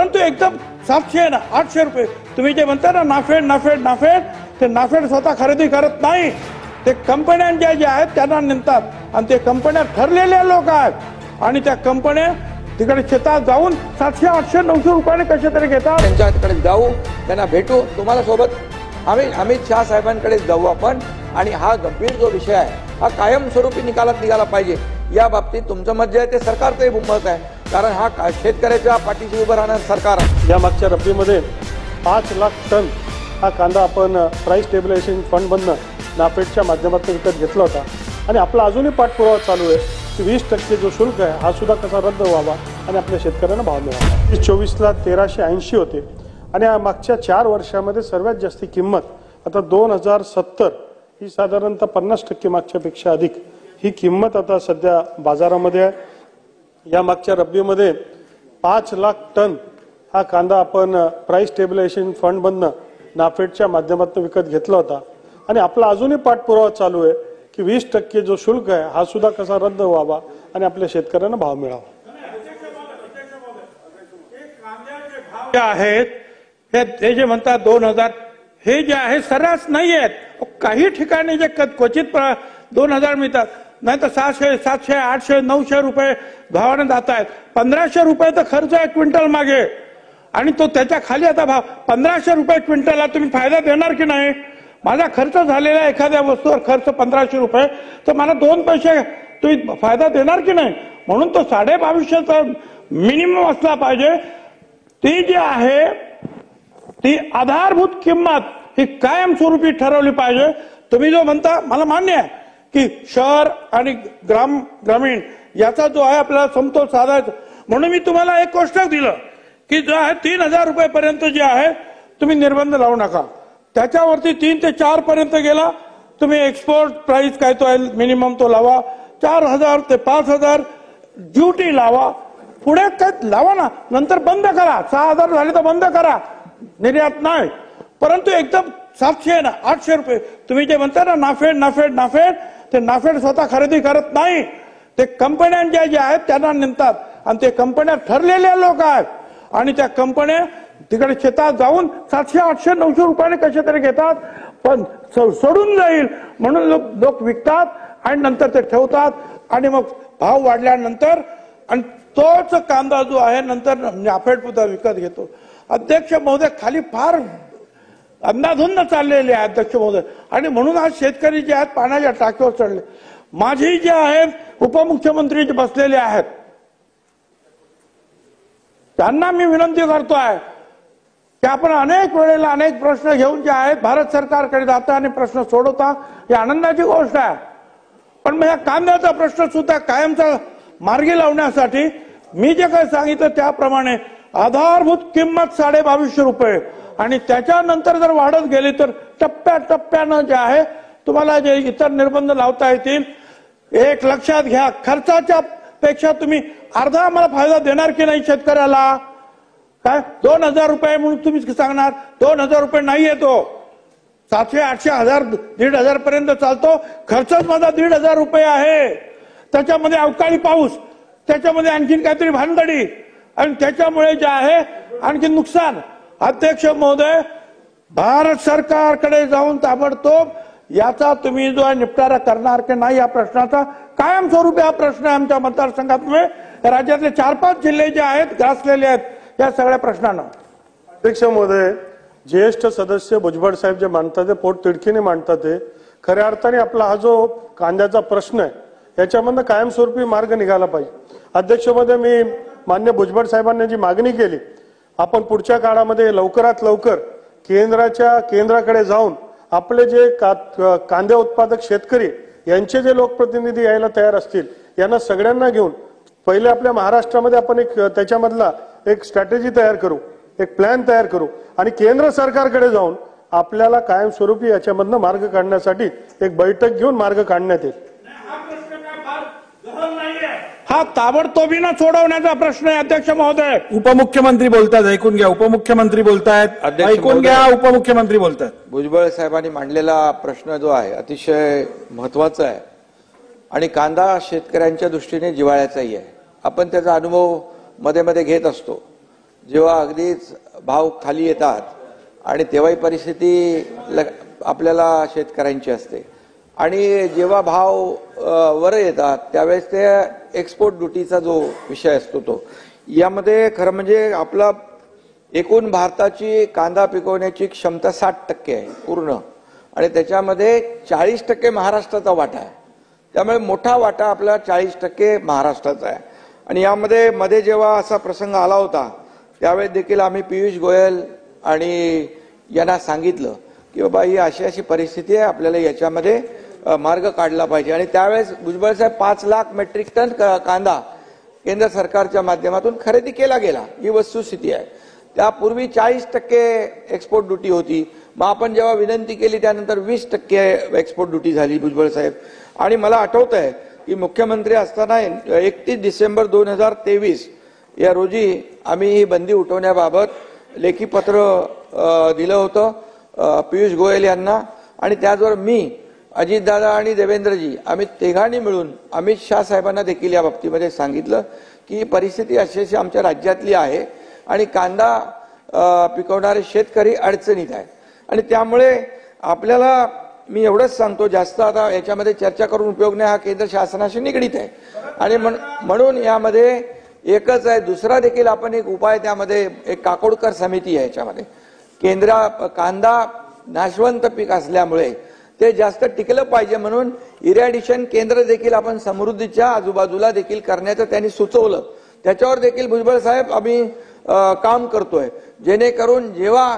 परंतु एकदम 700 ना 800 रुपये तुम्ही जे म्हणता ना नाफेड ते नाफेड स्वतः खरेदी करत नाही, ते कंपन्यांच्या ज्या आहेत त्यांना नेतात आणि ते कंपन्या ठरलेल्या लोक आहेत आणि त्या कंपन्या तिकडे शेतात जाऊन 700 800 900 रुपयाने कसे तरी घेतात। त्यांच्याकडे जाऊ, त्यांना भेटू, तुम्हाला सोबत अमित शाह साहेबांकडे जाऊ आपण आणि हा गंभीर जो विषय आहे हा कायमस्वरूपी निकालात निघाला पाहिजे। या बाबतीत तुमचं मत जे आहे ते सरकारचंही मत आहे, कारण हा शेतकऱ्याच्या पाठीशी उभं राहणार सरकार आहे। या मागच्या रब्बीमध्ये 5 लाख टन हा कांदा आपण प्राइस स्टेबिलायझेशन फंडमधनं नाफेडच्या माध्यमातून विकत घेतला होता आणि आपला अजूनही पाठपुरावा चालू आहे की 20% जो शुल्क आहे हा सुद्धा कसा रद्द व्हावा आणि आपल्या शेतकऱ्यांना भाव मिळावा। 24ला 1380 होते आणि या मागच्या 4 वर्षामध्ये सर्वात जास्त किंमत आता 2070 ही साधारणतः 50% मागच्यापेक्षा अधिक ही किंमत आता सध्या बाजारामध्ये आहे। या मागच्या रब्बीमध्ये 5 लाख टन हा कांदा आपण प्राइस स्टेबिलायझेशन फंडमधनं नाफेडच्या माध्यमातून विकत घेतला होता आणि आपला अजूनही पाठपुरावा चालू आहे की 20% जो शुल्क आहे हा सुद्धा कसा रद्द व्हावा आणि आपल्या शेतकऱ्यांना भाव मिळावा। हे जे म्हणतात 2000 हे जे आहे सर्रास नाही आहेत, काही ठिकाणी जे क्वचित 2000 मिळतात, नाही तर 600 700 800 900 रुपये भावाने जात आहेत। 1500 रुपये तर खर्च आहे क्विंटल मागे आणि तो त्याच्या खाली आता भाव 1500 रुपये क्विंटलला तुम्ही फायदा देणार की नाही? माझा खर्च झालेला एखाद्या वस्तूवर खर्च 1500 रुपये तर मला 2 पैसे तुम्ही फायदा देणार की नाही? म्हणून तो 2250चा मिनिमम असला पाहिजे। ती जी आहे ती आधारभूत किंमत ही कायमस्वरूपी ठरवली पाहिजे। तुम्ही जो म्हणता मला मान्य आहे की शहर आणि ग्रामीण याचा जो आहे आपल्याला समतोल साधायचा, म्हणून मी तुम्हाला एक गोष्ट दिलं की जो आहे 3000 रुपयेपर्यंत जे आहे तुम्ही निर्बंध लावू नका, त्याच्यावरती 3 ते 4 पर्यंत गेला तुम्ही एक्सपोर्ट प्राइस काय तो आहे मिनिमम तो लावा, 4000 ते 5000 ड्युटी लावा, पुढे काय लावा ना, नंतर बंद करा, 6000 झाले तर बंद करा, निर्यात नाही। परंतु एकदम 700 ना 800 रुपये तुम्ही जे म्हणता ना नाफेड ते नाफेड स्वतः खरेदी करत नाही, ते कंपन्यांच्या ज्या आहेत त्यांना नेतात आणि ते कंपन्या ठरलेल्या लोक आहेत आणि त्या कंपन्या तिकडे शेतात जाऊन 700 800 900 रुपयाने कसे तरी घेतात, पण सोडून जाईल म्हणून लोक विकतात आणि नंतर ते ठेवतात आणि मग भाव वाढल्यानंतर आणि तोच कांदा जो आहे नंतर नाफेड सुद्धा विकत घेतो। अध्यक्ष महोदय खाली फार अंधाधुंद चाललेले आहे अध्यक्ष महोदय, आणि म्हणून आज शेतकरी जे आहेत पाण्याच्या टाकीवर चढले। माझी जे आहेत उपमुख्यमंत्री जे बसलेले आहेत त्यांना मी विनंती करतोय की आपण अनेक वेळेला अनेक प्रश्न घेऊन जे आहेत भारत सरकारकडे जाता आणि प्रश्न सोडवता, ही आनंदाची गोष्ट आहे, पण मग या कांद्याचा प्रश्न सुद्धा कायमचा मार्गी लावण्यासाठी मी जे काही सांगितलं त्याप्रमाणे आधारभूत किंमत 2250 रुपये आणि त्याच्यानंतर जर वाढत गेली तर टप्प्याटप्प्यानं जे आहे तुम्हाला जे इतर निर्बंध लावता येतील। एक लक्षात घ्या, खर्चाच्या पेक्षा तुम्ही अर्धा आम्हाला फायदा देणार की नाही शेतकऱ्याला? काय 2000 रुपये म्हणून तुम्ही सांगणार? 2000 रुपये नाही येतो, 700 800 1000 1500 पर्यंत चालतो, खर्चच माझा 1500 रुपये आहे। त्याच्यामध्ये अवकाळी पाऊस, त्याच्यामध्ये आणखीन काहीतरी भानगडी आणि त्याच्यामुळे जे आहे आणखी नुकसान। अध्यक्ष महोदय, भारत सरकारकडे जाऊन ताबडतोब याचा तुम्ही जो निपटारा करणार की नाही या प्रश्नाचा कायमस्वरूपी हा प्रश्न आहे आमच्या मतदारसंघात। राज्यातले 4-5 जिल्हे जे आहेत ग्रासलेले आहेत या सगळ्या प्रश्नांना। अध्यक्ष महोदय, ज्येष्ठ सदस्य भुजबळ साहेब जे मांडतात ते पोट तिडकीने मांडतात, ते खऱ्या अर्थाने आपला हा जो कांद्याचा प्रश्न आहे याच्यामधनं कायमस्वरूपी मार्ग निघाला पाहिजे। अध्यक्ष महोदय, मी मान्य भुजबळ साहेबांनी जी मागणी केली, आपण पुढच्या काळामध्ये लवकरात लवकर केंद्राकडे जाऊन आपले जे कांदे उत्पादक शेतकरी यांचे जे लोकप्रतिनिधी यायला तयार असतील यांना सगळ्यांना घेऊन पहिले आपल्या महाराष्ट्रामध्ये आपण एक त्याच्यामधला एक स्ट्रॅटेजी तयार करू, एक प्लॅन तयार करू आणि केंद्र सरकारकडे जाऊन आपल्याला कायमस्वरूपी याच्यामधनं मार्ग काढण्यासाठी एक बैठक घेऊन मार्ग काढण्यात येईल। हा ताबडतोबीने सोडवण्याचा प्रश्न आहे अध्यक्ष महोदय। उपमुख्यमंत्री बोलतात, ऐकून घ्या। उपमुख्यमंत्री बोलतायत, ऐकून घ्या। उपमुख्यमंत्री बोलतात। भुजबळ साहेबांनी मांडलेला प्रश्न जो आहे अतिशय महत्वाचा आहे आणि कांदा शेतकऱ्यांच्या दृष्टीने जिव्हाळ्याचाही आहे। आपण त्याचा अनुभव मध्ये मध्ये घेत असतो। जेव्हा अगदीच भाव खाली येतात आणि तेव्हाही परिस्थिती आपल्याला शेतकऱ्यांची असते आणि जेव्हा भाव वर येतात त्यावेळेस ते एक्सपोर्ट ड्युटीचा जो विषय असतो तो यामध्ये खरं म्हणजे आपला एकूण भारताची कांदा पिकवण्याची क्षमता 60% आहे पूर्ण आणि त्याच्यामध्ये 40% महाराष्ट्राचा वाटा आहे. त्यामुळे मोठा वाटा आपला 40% महाराष्ट्राचा आहे. आणि यामध्ये मध्ये जेव्हा असा प्रसंग आला होता त्यावेळेस देखील आम्ही पियुष गोयल आणि यांना सांगितलं की बाबा ही अशी अशी परिस्थिती आहे, आपल्याला याच्यामध्ये मार्ग काढला पाहिजे. आणि त्यावेळेस भुजबळ साहेब 5 लाख मेट्रिक टन कांदा केंद्र सरकारच्या माध्यमातून खरेदी केला गेला. ही वस्तुस्थिती आहे. त्यापूर्वी 40% एक्सपोर्ट ड्युटी होती. मग आपण जेव्हा विनंती केली त्यानंतर 20% एक्सपोर्ट ड्युटी झाली भुजबळ साहेब. आणि मला आठवत आहे की मुख्यमंत्री असताना 31 डिसेंबर 2023 या रोजी आम्ही ही बंदी उठवण्याबाबत लेखी पत्र दिलं होतं पियुष गोयल यांना आणि त्याचबरोबर मी, अजितदादा आणि देवेंद्रजी आम्ही तिघांनी मिळून अमित शाह साहेबांना देखील या बाबतीमध्ये सांगितलं की परिस्थिती अशी आमच्या राज्यातली आहे आणि कांदा पिकवणारे शेतकरी अडचणीत आहे. आणि त्यामुळे आपल्याला मी एवढंच सांगतो, जास्त आता याच्यामध्ये चर्चा करून उपयोग नाही, हा केंद्र शासनाशी निगडीत आहे आणि म्हणून यामध्ये एकच आहे. दुसरा देखील आपण एक उपाय त्यामध्ये एक काकोडकर समिती आहे. याच्यामध्ये कांदा नाशवंत पीक असल्यामुळे ते जास्त टिकलं पाहिजे म्हणून इरॅडिशन केंद्र देखील आपण समृद्धीच्या आजूबाजूला देखील करण्याचं त्यांनी सुचवलं. त्याच्यावर देखील भुजबळ साहेब आम्ही काम करतोय जेणेकरून जेव्हा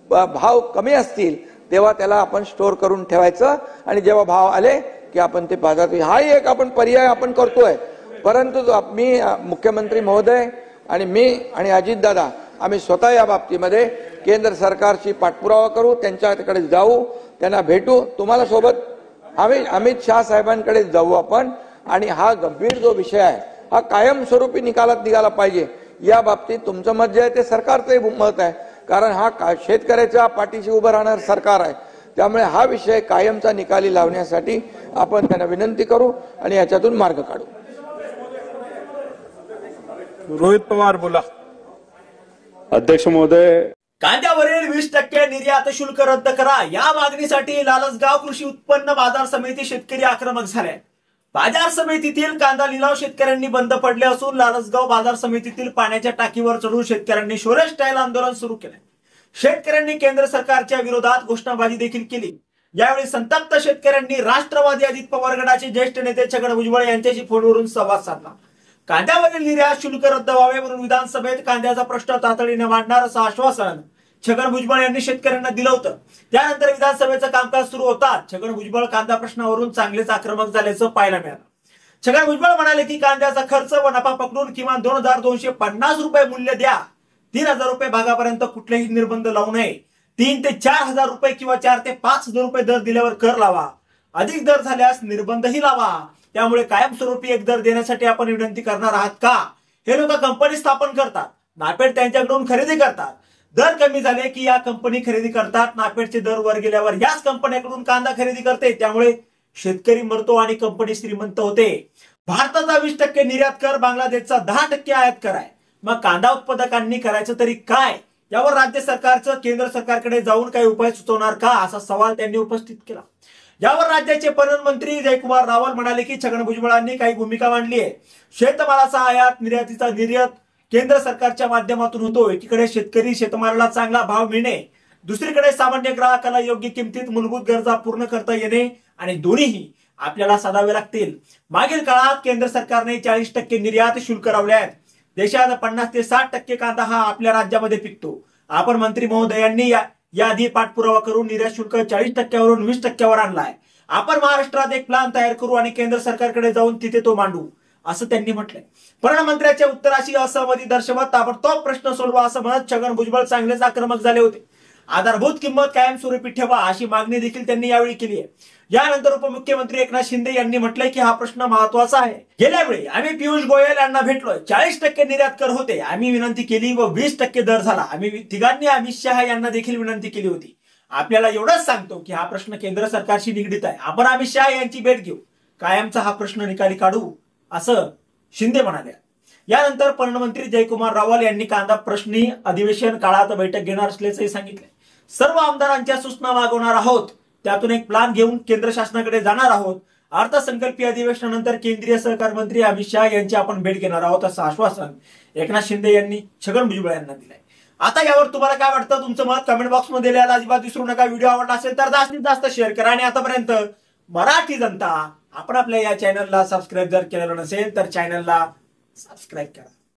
भाव कमी असतील तेव्हा त्याला आपण स्टोअर करून ठेवायचं आणि जेव्हा भाव आले की आपण ते बाजारात, हाही एक आपण पर्याय आपण करतोय. परंतु मी मुख्यमंत्री महोदय आणि मी आणि अजितदादा आम्ही स्वतः या बाबतीमध्ये केंद्र सरकारची पाठपुरावा करू, त्यांच्याकडे जाऊ, त्यांना भेटू. तुम्हाला सोबत अमित शाह साहेबांकडे जाऊ आपण आणि हा गंभीर जो विषय आहे हा कायमस्वरूपी निकालात निघाला पाहिजे. या बाबतीत तुमचं मत जे आहे ते सरकारचंही मत आहे, कारण हा शेतकऱ्याच्या पाठीशी उभं राहणार सरकार आहे. त्यामुळे हा विषय कायमचा निकाली लावण्यासाठी आपण त्यांना विनंती करू आणि याच्यातून मार्ग काढू. रोहित पवार बोला. अध्यक्ष महोदय, कांद्यावरील 20% निर्यात शुल्क रद्द करा या मागणीसाठी लालसगाव कृषी उत्पन्न बाजार समिती शेतकरी आक्रमक झाले. बाजार समितीतील कांदा लिलाव शेतकऱ्यांनी बंद पडले असून लालसगाव बाजार समितीतील पाण्याच्या टाकीवर चढून शेतकऱ्यांनी शोरे स्टाईल आंदोलन सुरू केले. शेतकऱ्यांनी केंद्र सरकारच्या विरोधात घोषणाबाजी देखील केली. यावेळी संतप्त शेतकऱ्यांनी राष्ट्रवादी अजित पवार गटाचे ज्येष्ठ नेते छगन भुजबळ यांच्याशी फोनवरून संवाद साधला. कांद्यावरील निर्यात शुल्क रद्द व्हावे म्हणून विधानसभेत कांद्याचा प्रश्न तातडीने मांडणार असं आश्वासन छगन भुजबळ यांनी शेतकऱ्यांना दिलं होतं. त्यानंतर विधानसभेचं कामकाज सुरू होताच छगन भुजबळ कांदा प्रश्नावरून चांगलेच आक्रमक झाल्याचं पाहायला मिळालं. छगन भुजबळ म्हणाले की कांद्याचा खर्च व नफा पकडून किमान 2250 रुपये मूल्य द्या. 3000 रुपये भागापर्यंत कुठलेही निर्बंध लावू नये. 3 ते 4000 रुपये किंवा 4 ते 5000 रुपये दर दिल्यावर कर लावा. अधिक दर झाल्यास निर्बंधही लावा. त्यामुळे कायमस्वरूपी एक दर देण्यासाठी आपण विनंती करणार आहात का? हे लोक कंपनी स्थापन करतात, नाफेड त्यांच्याकडून खरेदी करतात. दर कमी झाले की या कंपनी खरेदी करतात, नाफेडचे दर वर गेल्यावर याच कंपन्यांकडून कांदा खरेदी करते. त्यामुळे शेतकरी मरतो आणि कंपनी श्रीमंत होते. भारताचा 20% निर्यात कर, बांगलादेशचा 10% आयात कर आहे. मग कांदा उत्पादकांनी करायचं तरी काय? यावर राज्य सरकारचं केंद्र सरकारकडे जाऊन काही उपाय सुचवणार का, असा सवाल त्यांनी उपस्थित केला. यावर राज्याचे पणन मंत्री जयकुमार रावल म्हणाले की छगन भुजबळांनी काही भूमिका मांडली आहे. शेतमालाचा आयात निर्यातीचा निर्यात केंद्र सरकारच्या माध्यमातून होतो. एकीकडे शेतकरी शेतमालाला चांगला भाव मिळणे, दुसरीकडे सामान्य ग्राहकाला योग्य किमतीत मूलभूत गरजा पूर्ण करता येणे आणि दोन्हीही आपल्याला साधावे लागतील. मागील काळात केंद्र सरकारने 40% निर्यात शुल्क लावले आहेत. देशात 50 ते 60% कांदा हा आपल्या राज्यामध्ये पिकतो. आपण मंत्री महोदयांनी याआधी पाठपुरावा करून निर्यात शुल्क 40% वरून 20% आणलाय. आपण महाराष्ट्रात एक प्लॅन तयार करू आणि केंद्र सरकारकडे जाऊन तिथे तो मांडू, असं त्यांनी म्हटलंय. पणनमंत्र्यांच्या उत्तराशी असहमती दर्शवत ताबडतोब प्रश्न सोडवा असं म्हणत छगन भुजबळ चांगलेच आक्रमक झाले होते. आधारभूत किंमत कायमस्वरूपी ठेवा अशी मागणी देखील त्यांनी यावेळी केली आहे. यानंतर उपमुख्यमंत्री एकनाथ शिंदे यांनी म्हटलंय की हा प्रश्न महत्वाचा आहे. गेल्या वेळी आम्ही पियुष गोयल यांना भेटलोय. 40% निर्यात कर होते, आम्ही विनंती केली व 20% दर झाला. आम्ही तिघांनी अमित शहा यांना देखील विनंती केली होती. आपल्याला एवढंच सांगतो की हा प्रश्न केंद्र सरकारशी निगडीत आहे. आपण अमित शहा यांची भेट घेऊ, कायमचा हा प्रश्न निकाली काढू, असं शिंदे म्हणाले. यानंतर पणनमंत्री जयकुमार रावल यांनी कांदा प्रश्नी अधिवेशन काळात बैठक घेणार असल्याचंही सांगितलंय. सर्व आमदारांच्या सूचना मागवणार आहोत, त्यातून एक प्लान घेऊन केंद्र शासनाकडे जाणार आहोत. अर्थसंकल्पीय अधिवेशनानंतर केंद्रीय सहकार मंत्री अमित शहा यांची आपण भेट घेणार आहोत असं आश्वासन एकनाथ शिंदे यांनी छगन भुजबळ यांना दिलंय. आता यावर तुम्हाला काय वाटतं, तुमचं मत कमेंट बॉक्स मध्ये लिहायला अजिबात विसरू नका. व्हिडिओ आवडला असेल तर जास्तीत जास्त शेअर करा आणि आतापर्यंत मराठी जनता आपण आपल्या या चॅनलला सबस्क्राईब जर केलेलं नसेल तर चॅनलला सबस्क्राईब करा.